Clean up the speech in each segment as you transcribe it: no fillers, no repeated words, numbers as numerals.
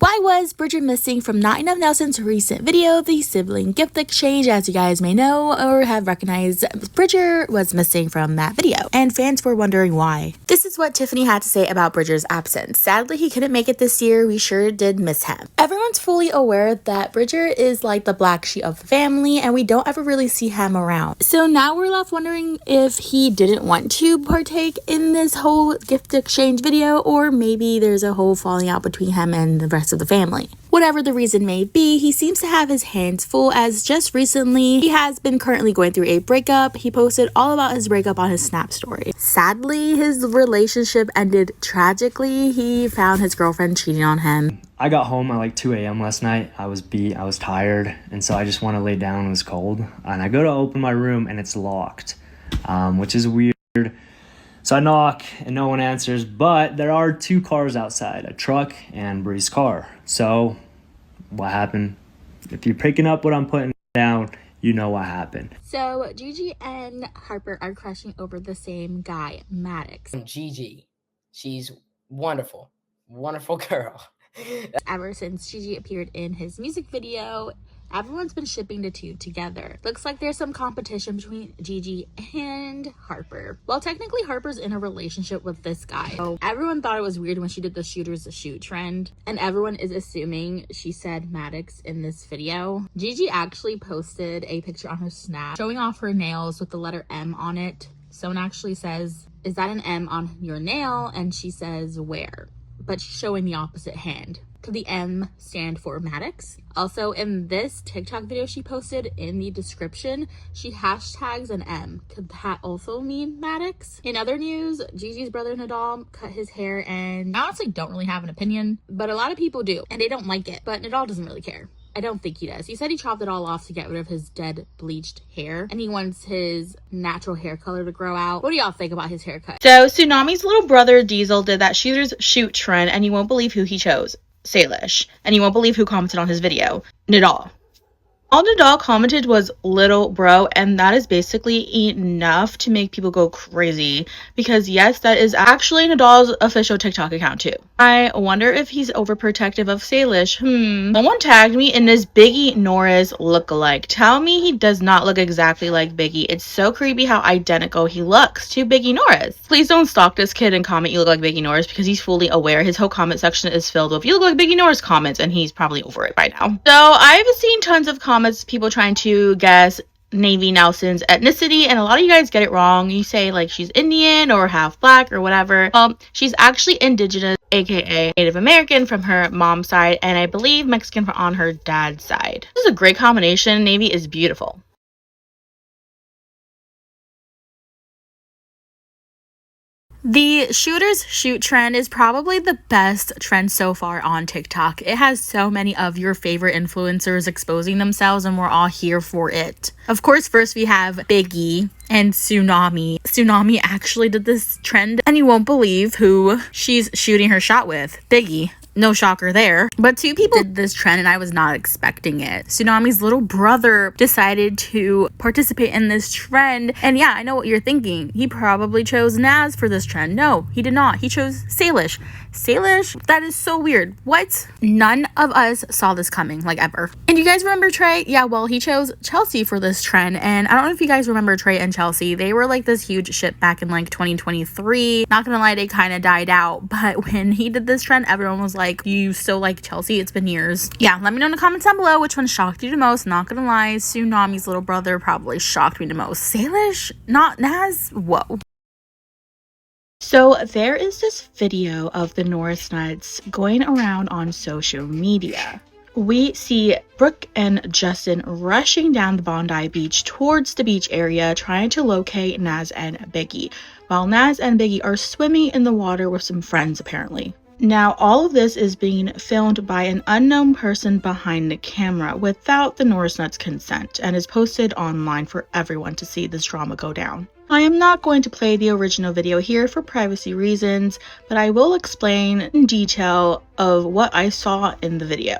Why was Bridget missing from Not Enough Nelson's recent video, the sibling gift exchange? As you guys may know or have recognized, Bridget was missing from that video, and fans were wondering why. This is what Tiffany had to say about Bridget's absence. Sadly, he couldn't make it this year. We sure did miss him. Everyone's fully aware that Bridget is like the black sheep of the family, and we don't ever really see him around. So now we're left wondering if he didn't want to partake in this whole gift exchange video, or maybe there's a whole falling out between him and the rest of the family. Whatever the reason may be, he seems to have his hands full, as just recently he has been currently going through a breakup. He posted all about his breakup on his Snap story. Sadly, his relationship ended tragically. He found his girlfriend cheating on him. I got home at like 2 a.m. last night. I was beat, I was tired, and so I just want to lay down. It was cold, and I go to open my room and it's locked, which is weird. So I knock and no one answers, but there are 2 cars outside, a truck and Bree's car. So what happened? If you're picking up what I'm putting down, you know what happened. So Gigi and Harper are crushing over the same guy, Maddox. Gigi, she's wonderful, wonderful girl. Ever since Gigi appeared in his music video, everyone's been shipping the two together. Looks like there's some competition between Gigi and Harper. Well, technically Harper's in a relationship with this guy. So everyone thought it was weird when she did the shooters to shoot trend, and everyone is assuming she said Maddox in this video. Gigi actually posted a picture on her Snap showing off her nails with the letter M on it. Someone actually says, "Is that an M on your nail?" And she says, "Where?" But she's showing the opposite hand. Could the M stand for Maddox? Also, in this TikTok video she posted, in the description, she hashtags an M. Could that also mean Maddox? In other news, Gigi's brother Nadal cut his hair, and I honestly don't really have an opinion, but a lot of people do, and they don't like it. But Nadal doesn't really care. I don't think he does. He said he chopped it all off to get rid of his dead bleached hair, and he wants his natural hair color to grow out. What do y'all think about his haircut? So Tsunami's little brother Diesel did that shooters shoot trend, and you won't believe who he chose. Salish. And you won't believe who commented on his video. Nadal. All Nadal commented was "little bro," and that is basically enough to make people go crazy, because yes, that is actually Nadal's official TikTok account too. I wonder if he's overprotective of Salish. Someone tagged me in this Biggie Norris lookalike. Tell me he does not look exactly like Biggie. It's so creepy how identical he looks to Biggie Norris. Please don't stalk this kid and comment you look like Biggie Norris, because he's fully aware. His whole comment section is filled with "you look like Biggie Norris" comments, and he's probably over it by now. So I've seen tons of comments, people trying to guess Navy Nelson's ethnicity, and a lot of you guys get it wrong. You say like she's Indian or half black or whatever. She's actually indigenous, aka Native American from her mom's side, and I believe Mexican on her dad's side. This is a great combination. Navy is beautiful. The shooters shoot trend is probably the best trend so far on TikTok. It has so many of your favorite influencers exposing themselves, and we're all here for it. Of course, first we have Biggie and Tsunami. Tsunami actually did this trend, and you won't believe who she's shooting her shot with. Biggie. No shocker there. But 2 people did this trend, and I was not expecting it. Tsunami's little brother decided to participate in this trend. And yeah, I know what you're thinking. He probably chose Naz for this trend. No, he did not. He chose Salish. Salish? That is so weird. What? None of us saw this coming, like, ever. And you guys remember Trey? Yeah, well, he chose Chelsea for this trend. And I don't know if you guys remember Trey and Chelsea. They were like this huge ship back in like 2023. Not gonna lie, they kind of died out. But when he did this trend, everyone was like, "You still like Chelsea? It's been years." Yeah, let me know in the comments down below which one shocked you the most. Not gonna lie, Tsunami's little brother probably shocked me the most. Salish? Not Naz? Whoa. So there is this video of the Norris nuts going around on social media. We see Brooke and Justin rushing down the Bondi Beach towards the beach area, trying to locate Naz and Biggie, while Naz and Biggie are swimming in the water with some friends apparently. Now, all of this is being filmed by an unknown person behind the camera without the Norris nuts' consent, and is posted online for everyone to see this drama go down. I am not going to play the original video here for privacy reasons, but I will explain in detail of what I saw in the video.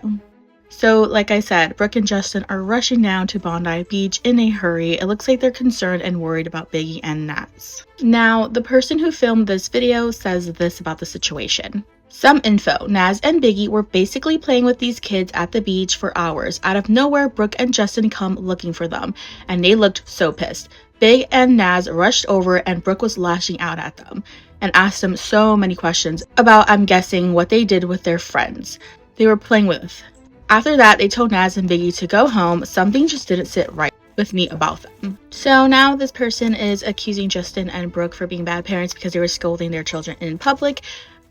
So, like I said, Brooke and Justin are rushing down to Bondi Beach in a hurry. It looks like they're concerned and worried about Biggie and Naz. Now, the person who filmed this video says this about the situation. Some info. Naz and Biggie were basically playing with these kids at the beach for hours. Out of nowhere, Brooke and Justin come looking for them, and they looked so pissed. Big and Naz rushed over, and Brooke was lashing out at them and asked them so many questions about, I'm guessing, what they did with their friends they were playing with. After that, they told Naz and Biggie to go home. Something just didn't sit right with me about them. So now this person is accusing Justin and Brooke for being bad parents because they were scolding their children in public,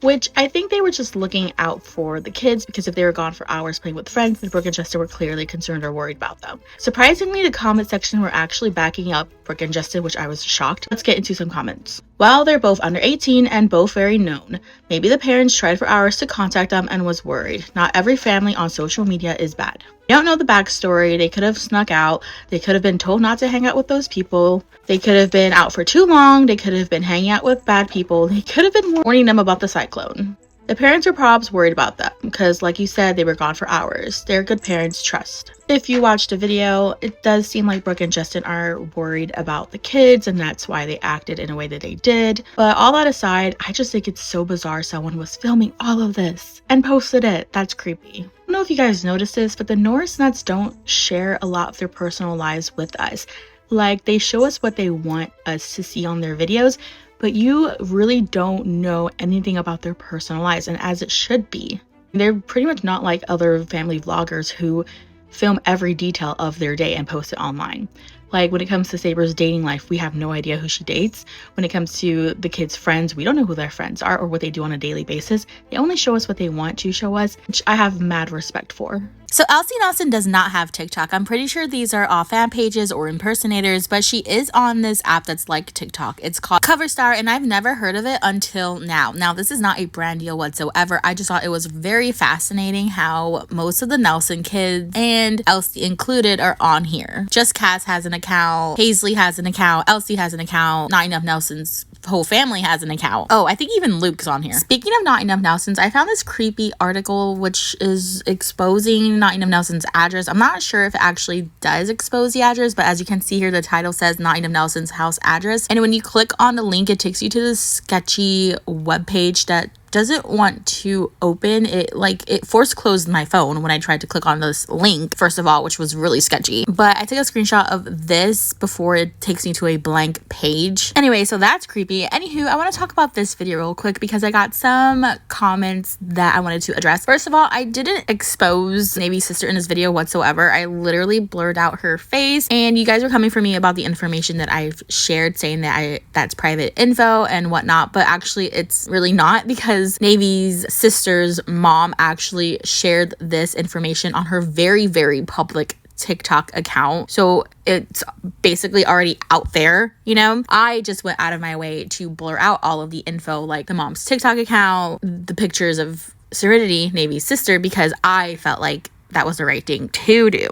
which I think they were just looking out for the kids, because if they were gone for hours playing with friends, then Brooke and Justin were clearly concerned or worried about them. Surprisingly, the comment section were actually backing up Brooke and Justin, which I was shocked. Let's get into some comments. Well, they're both under 18 and both very known. Maybe the parents tried for hours to contact them and was worried. Not every family on social media is bad. We don't know the backstory. They could have snuck out. They could have been told not to hang out with those people. They could have been out for too long. They could have been hanging out with bad people. They could have been warning them about the cyclone. The parents are probably worried about them because, like you said, they were gone for hours. They're good parents, trust. If you watched the video, it does seem like Brooke and Justin are worried about the kids, and that's why they acted in a way that they did. But all that aside, I just think it's so bizarre someone was filming all of this and posted it. That's creepy. I don't know if you guys noticed this, but the Norris nuts don't share a lot of their personal lives with us. Like, they show us what they want us to see on their videos, but you really don't know anything about their personal lives, and as it should be. They're pretty much not like other family vloggers who film every detail of their day and post it online. Like, when it comes to Saber's dating life, we have no idea who she dates. When it comes to the kids' friends, we don't know who their friends are or what they do on a daily basis. They only show us what they want to show us, which I have mad respect for. So Elsie Nelson does not have TikTok. I'm pretty sure these are all fan pages or impersonators, but she is on this app that's like TikTok. It's called Coverstar, and I've never heard of it until now. Now, this is not a brand deal whatsoever. I just thought it was very fascinating how most of the Nelson kids, and Elsie included, are on here. Just Cass has an account, Paisley has an account, Elsie has an account, Not Enough Nelson's whole family has an account. Oh, I think even Luke's on here. Speaking of Not Enough Nelson's, I found this creepy article which is exposing Not Enough Nelson's address. I'm not sure if it actually does expose the address, but as you can see here, the title says Not Enough Nelson's house address. And when you click on the link, it takes you to this sketchy webpage that doesn't want to open. It force closed my phone when I tried to click on this link, first of all, which was really sketchy. But I took a screenshot of this before it takes me to a blank page. Anyway, so that's creepy. Anywho, I want to talk about this video real quick because I got some comments that I wanted to address. First of all, I didn't expose Navy's sister in this video whatsoever. I literally blurred out her face, and you guys were coming for me about the information that I've shared, saying that that's private info and whatnot, but actually it's really not, because Navy's sister's mom actually shared this information on her very, very public TikTok account. So it's basically already out there, you know? I just went out of my way to blur out all of the info, like the mom's TikTok account, the pictures of Serenity, Navy's sister, because I felt like that was the right thing to do.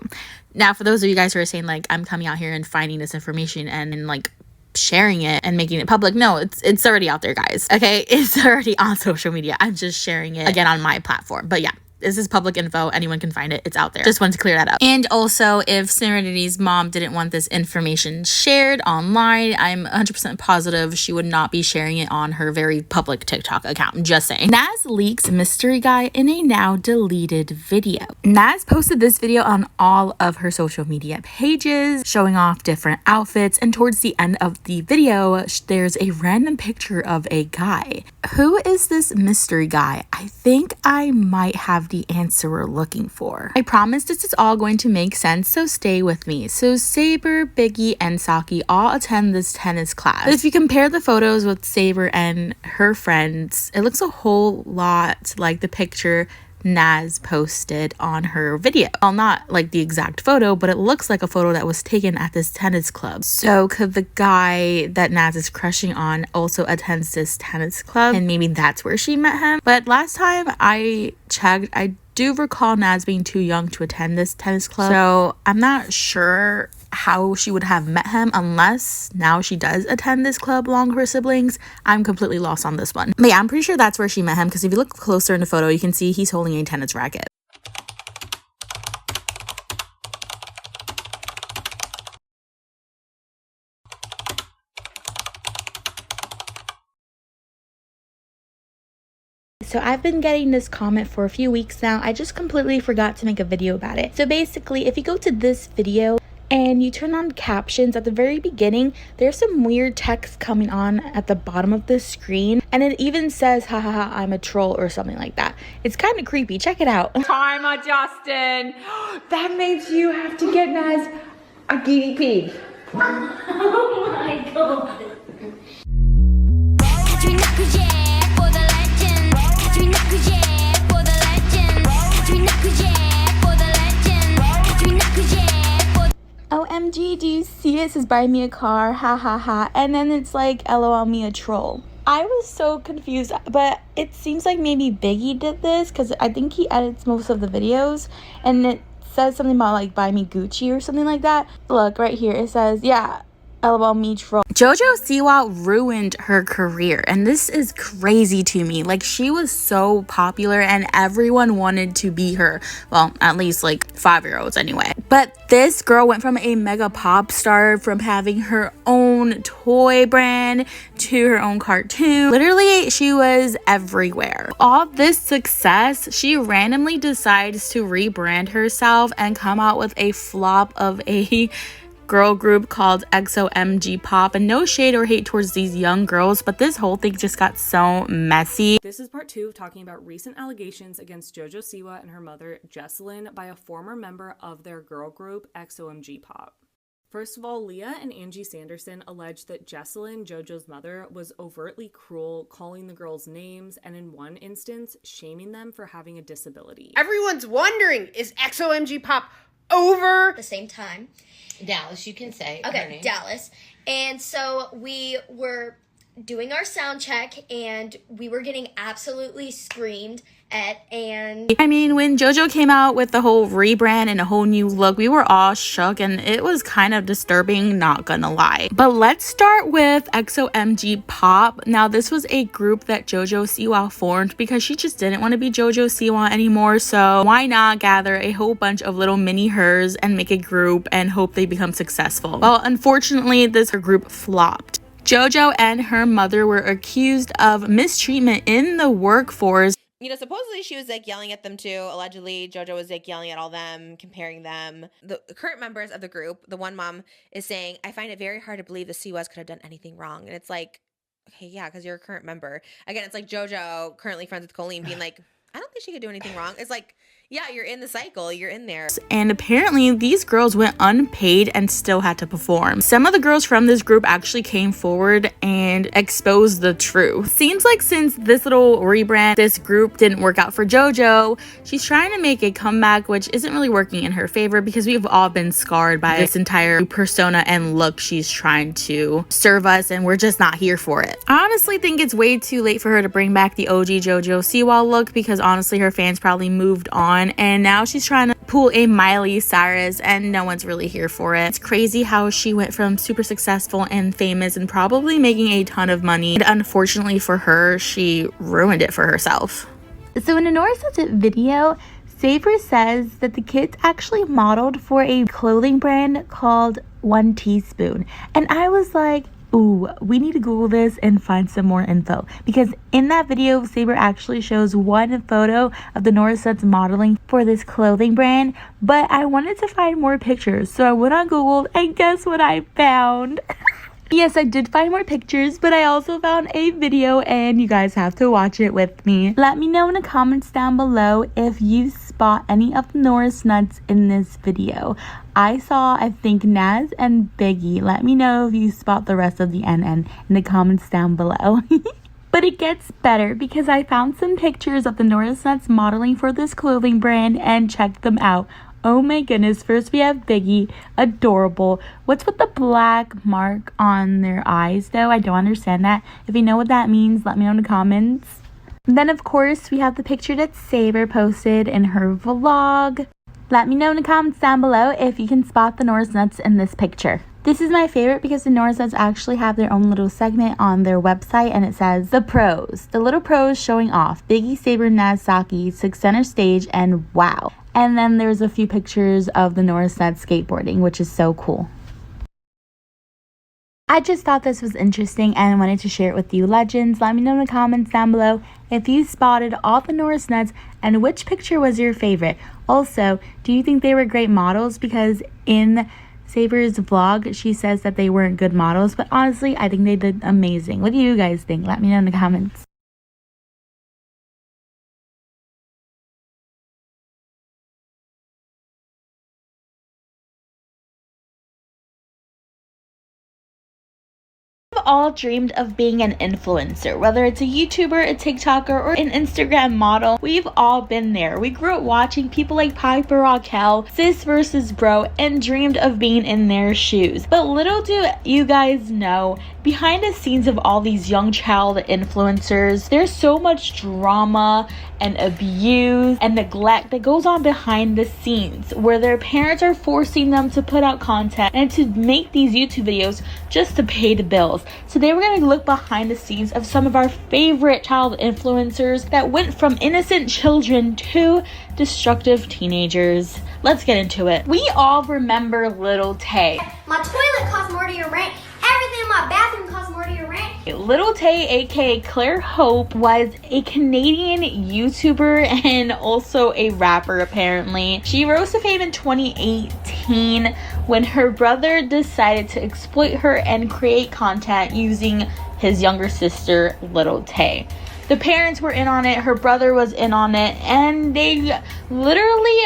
Now, for those of you guys who are saying, like, I'm coming out here and finding this information and like sharing it and making it public, no, it's already out there, guys. Okay, it's already on social media. I'm just sharing it again on my platform. But yeah, this is public info. Anyone can find it. It's out there. Just wanted to clear that up. And also, if Serenity's mom didn't want this information shared online, I'm 100% positive she would not be sharing it on her very public TikTok account. Just saying. Naz leaks mystery guy in a now deleted video. Naz posted this video on all of her social media pages, showing off different outfits, and towards the end of the video, there's a random picture of a guy. Who is this mystery guy? I think I might have the answer we're looking for. I promise this is all going to make sense, so stay with me. So Saber, Biggie, and Saki all attend this tennis class. But if you compare the photos with Saber and her friends, it looks a whole lot like the picture Naz posted on her video. Well, not like the exact photo, but it looks like a photo that was taken at this tennis club. So could the guy that Naz is crushing on also attends this tennis club, and maybe that's where she met him? But last time I checked, I do recall Naz being too young to attend this tennis club, so I'm not sure how she would have met him unless now she does attend this club along with her siblings. I'm completely lost on this one. But yeah, I'm pretty sure that's where she met him, because if you look closer in the photo, you can see he's holding a tennis racket. So I've been getting this comment for a few weeks now. I just completely forgot to make a video about it. So basically, if you go to this video and you turn on captions at the very beginning, there's some weird text coming on at the bottom of the screen, and it even says ha ha ha, I'm a troll or something like that. It's kind of creepy. Check it out. Karma, Justin. That means you have to get as a guinea pig. Oh my god. OMG, do you see it? It says buy me a car, ha ha ha, and then it's like LOL me a troll. I was so confused, but it seems like maybe Biggie did this because I think he edits most of the videos, and it says something about like buy me Gucci or something like that. Look right here, it says yeah, LOL me troll. JoJo Siwa ruined her career, and this is crazy to me. Like, she was so popular and everyone wanted to be her. Well, at least like 5-year-olds anyway. But this girl went from a mega pop star, from having her own toy brand to her own cartoon. Literally, she was everywhere. All this success, she randomly decides to rebrand herself and come out with a flop of a girl group called XOMG Pop. And no shade or hate towards these young girls, but this whole thing just got so messy. This is part 2 of talking about recent allegations against JoJo Siwa and her mother Jesselyn by a former member of their girl group XOMG Pop. First of all, Leah and Angie Sanderson alleged that Jesselyn, JoJo's mother, was overtly cruel, calling the girls names, and in one instance, shaming them for having a disability. Everyone's wondering, is XOMG Pop over? At the same time. Dallas, you can say. her Okay, name. Dallas. And so we were doing our sound check and we were getting absolutely screamed at, and I mean, when JoJo came out with the whole rebrand and a whole new look, we were all shook and it was kind of disturbing, not gonna lie. But let's start with XOMG Pop. Now, this was a group that JoJo Siwa formed because she just didn't want to be JoJo Siwa anymore, so why not gather a whole bunch of little mini hers and make a group and hope they become successful? Well, unfortunately, this group flopped. JoJo and her mother were accused of mistreatment in the workforce. You know, supposedly she was like yelling at them too. Allegedly, JoJo was like yelling at all them, comparing them. The current members of the group, the one mom is saying, I find it very hard to believe the Siwas could have done anything wrong. And it's like, okay, yeah, because you're a current member. Again, it's like JoJo, currently friends with Colleen, being like, I don't think she could do anything wrong. It's like, yeah, you're in the cycle. You're in there. And apparently these girls went unpaid and still had to perform. Some of the girls from this group actually came forward and exposed the truth. Seems like since this little rebrand, this group didn't work out for JoJo, she's trying to make a comeback, which isn't really working in her favor because we've all been scarred by this entire persona and look she's trying to serve us, and we're just not here for it. I honestly think it's way too late for her to bring back the OG JoJo Siwa look because honestly her fans probably moved on, and now she's trying to pull a Miley Cyrus and no one's really here for it. It's crazy how she went from super successful and famous and probably making a ton of money, and unfortunately for her, she ruined it for herself. So in a Norris video, Saber says that the kids actually modeled for a clothing brand called 1 Teaspoon. And I was like, ooh, we need to Google this and find some more info. Because in that video, Saber actually shows one photo of the Norris modeling for this clothing brand. But I wanted to find more pictures. So I went on Google and guess what I found? Yes, I did find more pictures, but I also found a video and you guys have to watch it with me. Let me know in the comments down below if you spot any of the Norris nuts in this video. I saw, I think, Naz and Biggie. Let me know if you spot the rest of the NN in the comments down below. But it gets better because I found some pictures of the Norris nuts modeling for this clothing brand and checked them out. Oh my goodness, first we have Biggie, adorable. What's with the black mark on their eyes though? I don't understand that. If you know what that means, let me know in the comments. Then of course we have the picture that Saber posted in her vlog. Let me know in the comments down below if you can spot the Norris nuts in this picture. This is my favorite because the Norris nuts actually have their own little segment on their website, and it says the pros. The little pros showing off. Biggie, Saber, Naz, Saki took center stage, and wow. And then there's a few pictures of the Norris nuts skateboarding, which is so cool. I just thought this was interesting and wanted to share it with you. Legends, let me know in the comments down below if you spotted all the Norris nuts and which picture was your favorite. Also, do you think they were great models? Because in Saber's vlog, she says that they weren't good models, but honestly, I think they did amazing. What do you guys think? Let me know in the comments. All dreamed of being an influencer, whether it's a YouTuber, a TikToker, or an Instagram model. We've all been there. We grew up watching people like Piper, Raquel, Sis versus Bro, and dreamed of being in their shoes. But little do you guys know, behind the scenes of all these young child influencers, there's so much drama and abuse and neglect that goes on behind the scenes, where their parents are forcing them to put out content and to make these YouTube videos just to pay the bills. Today we're going to look behind the scenes of some of our favorite child influencers that went from innocent children to destructive teenagers. Let's get into it. We all remember Little Tay. My toilet costs more to your rent. Everything in my bathroom costs more to your rent. Little Tay, aka Claire Hope, was a Canadian YouTuber and also a rapper apparently. She rose to fame in 2018 when her brother decided to exploit her and create content using his younger sister, Little Tay. The parents were in on it, her brother was in on it, and they literally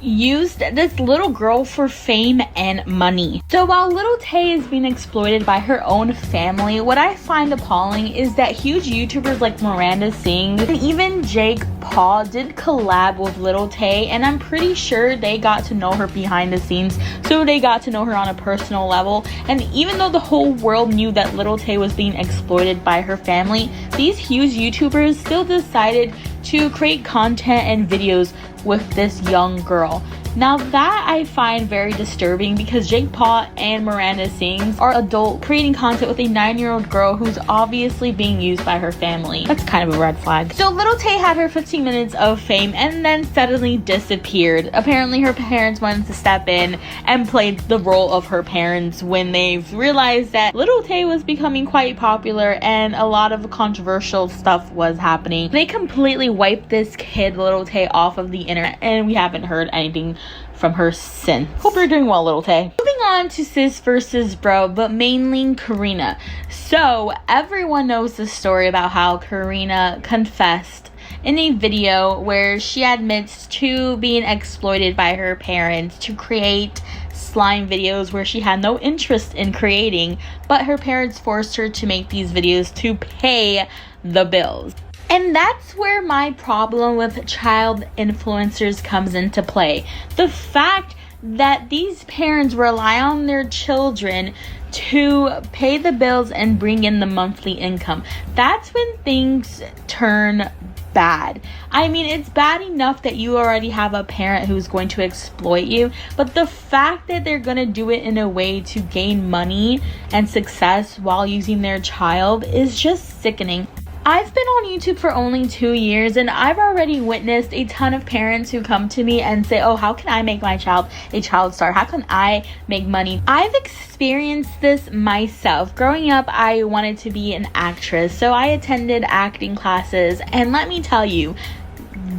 used this little girl for fame and money. So while Little Tay is being exploited by her own family, what I find appalling is that huge YouTubers like Miranda Sings and even Jake Paul did collab with Little Tay, and I'm pretty sure they got to know her behind the scenes, so they got to know her on a personal level. And even though the whole world knew that Little Tay was being exploited by her family, these huge YouTubers still decided to create content and videos with this young girl. Now that I find very disturbing, because Jake Paul and Miranda Sings are adult creating content with a 9-year-old girl who's obviously being used by her family. That's kind of a red flag. So Little Tay had her 15 minutes of fame and then suddenly disappeared. Apparently her parents wanted to step in and played the role of her parents when they realized that Little Tay was becoming quite popular and a lot of controversial stuff was happening. They completely wiped this kid, Little Tay, off of the internet, and we haven't heard anything from her since. Hope you're doing well, Little Tay. Moving on to Sis versus Bro, but mainly Karina. So everyone knows the story about how Karina confessed in a video where she admits to being exploited by her parents to create slime videos where she had no interest in creating, but her parents forced her to make these videos to pay the bills. And that's where my problem with child influencers comes into play. The fact that these parents rely on their children to pay the bills and bring in the monthly income. That's when things turn bad. I mean, it's bad enough that you already have a parent who's going to exploit you, but the fact that they're going to do it in a way to gain money and success while using their child is just sickening. I've been on YouTube for only 2 years, and I've already witnessed a ton of parents who come to me and say, oh, how can I make my child a child star? How can I make money? I've experienced this myself. Growing up, I wanted to be an actress, so I attended acting classes, and let me tell you,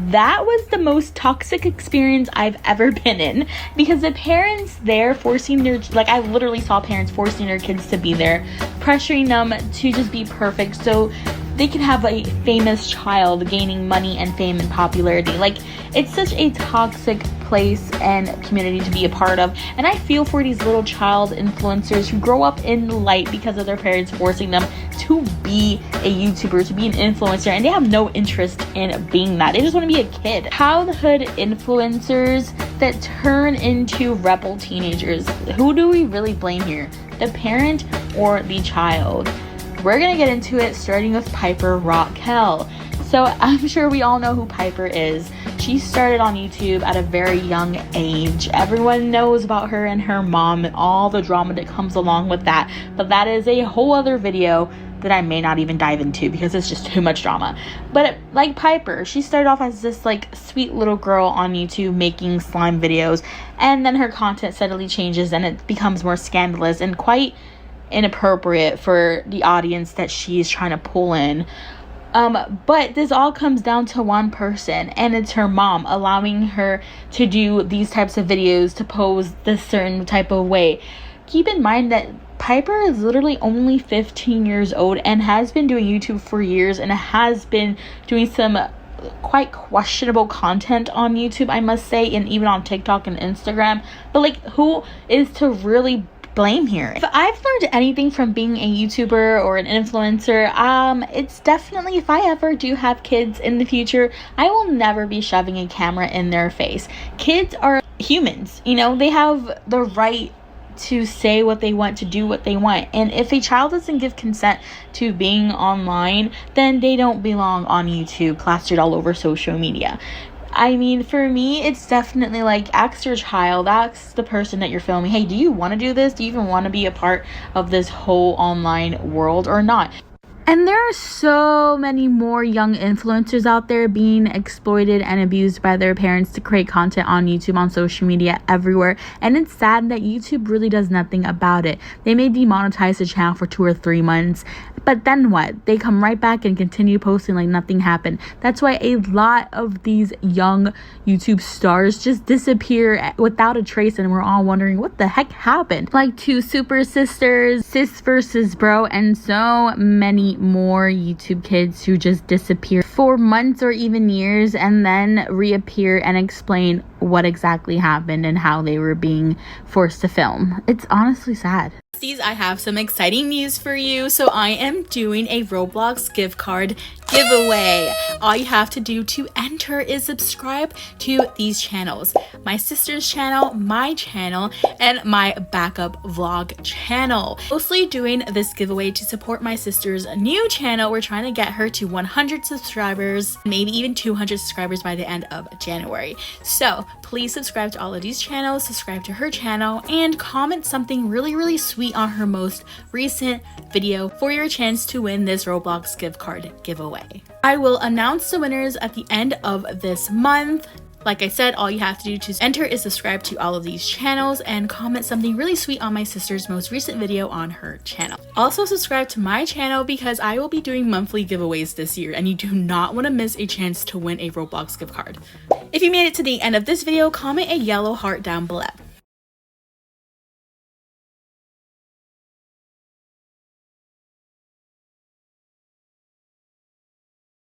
that was the most toxic experience I've ever been in, because the parents there forcing their, like, I literally saw parents forcing their kids to be there, pressuring them to just be perfect so they can have a famous child gaining money and fame and popularity. Like, it's such a toxic place and community to be a part of, and I feel for these little child influencers who grow up in the light because of their parents forcing them to be a YouTuber, to be an influencer, and they have no interest in being that. They just want to be a kid. Childhood influencers that turn into rebel teenagers. Who do we really blame here? The parent or the child? We're gonna get into it, starting with Piper Raquel. So I'm sure we all know who Piper is. She started on YouTube at a very young age. Everyone knows about her and her mom and all the drama that comes along with that. But that is a whole other video that I may not even dive into because it's just too much drama. But like Piper, she started off as this like sweet little girl on YouTube making slime videos, and then her content steadily changes and it becomes more scandalous and quite inappropriate for the audience that she's trying to pull in. But this all comes down to one person, and it's her mom allowing her to do these types of videos, to pose this certain type of way. Keep in mind that Piper is literally only 15 years old and has been doing YouTube for years, and has been doing some quite questionable content on YouTube, I must say, and even on TikTok and Instagram. But like, who is to really blame here? If I've learned anything from being a YouTuber or an influencer, it's definitely, if I ever do have kids in the future, I will never be shoving a camera in their face. Kids are humans, you know, they have the right to say what they want, to do what they want. And if a child doesn't give consent to being online, then they don't belong on YouTube, plastered all over social media. I mean, for me, it's definitely like, ask your child, ask the person that you're filming, hey, do you want to do this? Do you even want to be a part of this whole online world or not? And there are so many more young influencers out there being exploited and abused by their parents to create content on YouTube, on social media, everywhere. And it's sad that YouTube really does nothing about it. They may demonetize the channel for 2 or 3 months, but then what? They come right back and continue posting like nothing happened. That's why a lot of these young YouTube stars just disappear without a trace, and we're all wondering what the heck happened. Like 2 super sisters, sis versus bro, and so many more YouTube kids who just disappear for months or even years and then reappear and explain what exactly happened and how they were being forced to film. It's honestly sad. I have some exciting news for you. So I am doing a Roblox gift card giveaway. All you have to do to enter is subscribe to these channels: my sister's channel, my channel, and my backup vlog channel. Mostly doing this giveaway to support my sister's new channel. We're trying to get her to 100 subscribers, maybe even 200 subscribers by the end of January. So please subscribe to all of these channels, subscribe to her channel, and comment something really sweet on her most recent video for your chance to win this Roblox gift card giveaway. I will announce the winners at the end of this month. Like I said, all you have to do to enter is subscribe to all of these channels and comment something really sweet on my sister's most recent video on her channel. Also subscribe to my channel because I will be doing monthly giveaways this year, and you do not want to miss a chance to win a Roblox gift card. If you made it to the end of this video, comment a yellow heart down below.